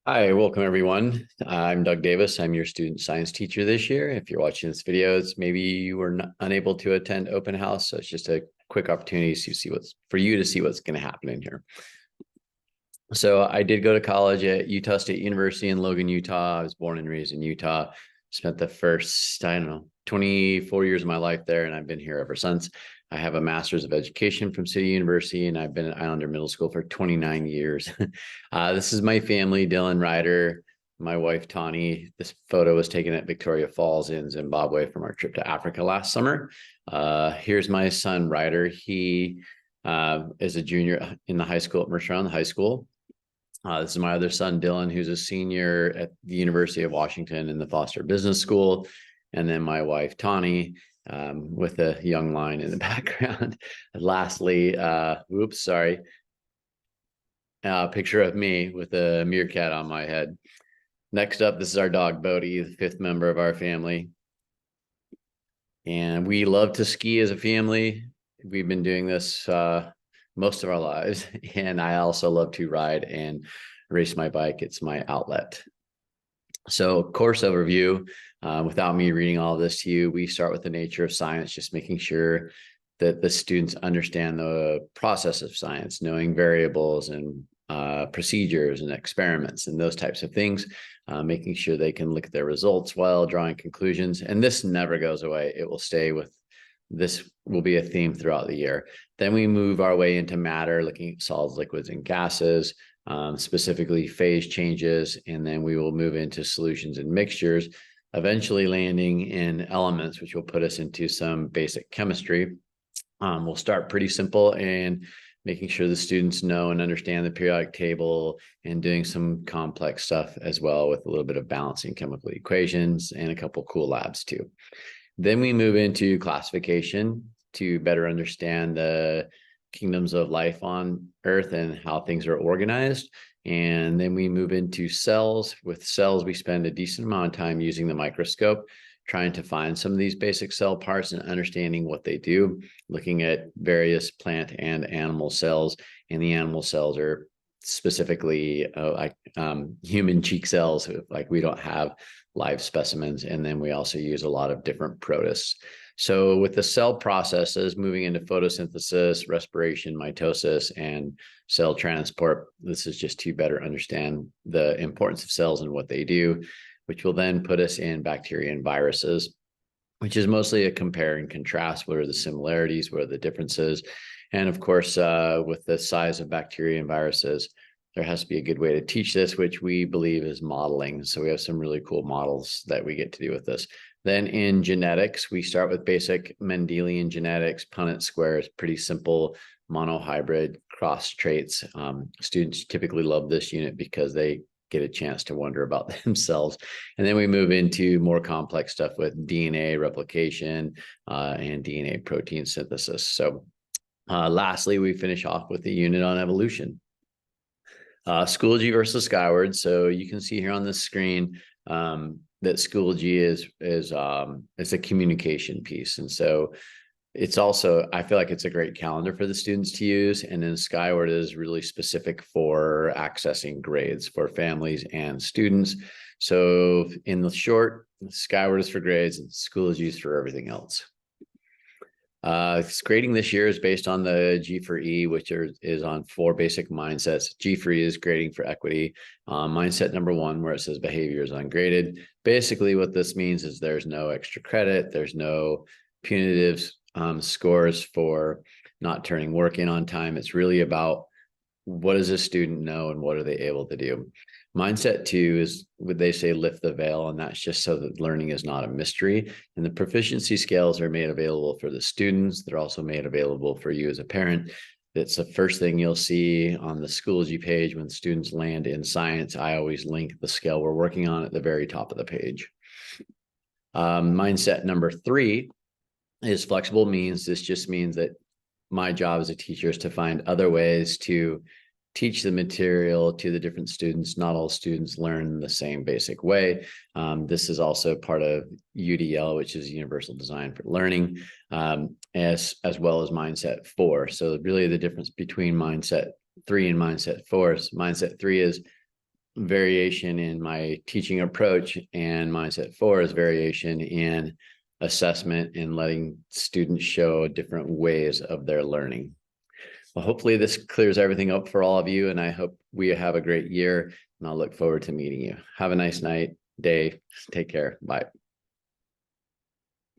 Hi, welcome everyone. I'm Doug Davis. I'm your student science teacher this year. If you're watching this video, it's maybe you were unable to attend open house, so it's just a quick opportunity to see what's going to happen in here. So I did go to college at Utah State University in Logan, Utah. I was born and raised in Utah. Spent the first, 24 years of my life there, and I've been here ever since. I have a master's of education from City University, and I've been at Islander Middle School for 29 years. This is my family, Dylan Ryder, my wife, Tawny. This photo was taken at Victoria Falls in Zimbabwe from our trip to Africa last summer. Here's my son, Ryder. He is a junior in the high school at Mercer High School. This is my other son, Dylan, who's a senior at the University of Washington in the Foster Business School. And then my wife, Tawny, with a young line in the background. And lastly, picture of me with a meerkat on my head. Next up, this is our dog, Bodhi, the fifth member of our family. And we love to ski as a family. We've been doing this most of our lives. And I also love to ride and race my bike. It's my outlet. So course overview, without me reading all of this to you, we start with the nature of science, just making sure that the students understand the process of science, knowing variables and procedures and experiments and those types of things, making sure they can look at their results while drawing conclusions. And this never goes away. It will stay with this will be a theme throughout the year. Then we move our way into matter, looking at solids, liquids, and gases, specifically phase changes, and then we will move into solutions and mixtures, eventually landing in elements, which will put us into some basic chemistry. We'll start pretty simple and making sure the students know and understand the periodic table and doing some complex stuff as well with a little bit of balancing chemical equations and a couple cool labs too. Then we move into classification to better understand the kingdoms of life on Earth and how things are organized. And then we move into cells. With cells, we spend a decent amount of time using the microscope, trying to find some of these basic cell parts and understanding what they do, looking at various plant and animal cells. And the animal cells are specifically human cheek cells. Like we don't have live specimens. And then we also use a lot of different protists. So with the cell processes, moving into photosynthesis, respiration, mitosis, and cell transport, this is just to better understand the importance of cells and what they do, which will then put us in bacteria and viruses, which is mostly a compare and contrast. What are the similarities? What are the differences? And of course, with the size of bacteria and viruses, there has to be a good way to teach this, which we believe is modeling. So we have some really cool models that we get to do with this. Then in genetics, we start with basic Mendelian genetics, Punnett squares, pretty simple monohybrid cross traits. Students typically love this unit because they get a chance to wonder about themselves. And then we move into more complex stuff with DNA replication and DNA protein synthesis. So lastly, we finish off with the unit on evolution. Schoology versus Skyward. So you can see here on the screen that Schoology is a communication piece. And so it's also, I feel like it's a great calendar for the students to use. And then Skyward is really specific for accessing grades for families and students. So in the short, Skyward is for grades and Schoology is for everything else. Grading this year is based on the G for E, which is on 4 basic mindsets. G for E is grading for equity. Mindset number 1, where it says behavior is ungraded. Basically, what this means is there's no extra credit. There's no punitive scores for not turning work in on time. It's really about what does a student know and what are they able to do. Mindset 2 is what they say lift the veil, and that's just so that learning is not a mystery. And the proficiency scales are made available for the students. They're also made available for you as a parent. That's the first thing you'll see on the Schoology page when students land in science. I always link the scale we're working on at the very top of the page. Mindset number 3 is flexible means. This just means that my job as a teacher is to find other ways to teach the material to the different students. Not all students learn the same basic way. This is also part of UDL, which is Universal Design for Learning, as well as Mindset 4. So really the difference between Mindset 3 and Mindset 4 is Mindset 3 is variation in my teaching approach, and mindset 4 is variation in assessment and letting students show different ways of their learning. Well, hopefully this clears everything up for all of you, and I hope we have a great year, and I'll look forward to meeting you. Have a nice night, day. Take care. Bye.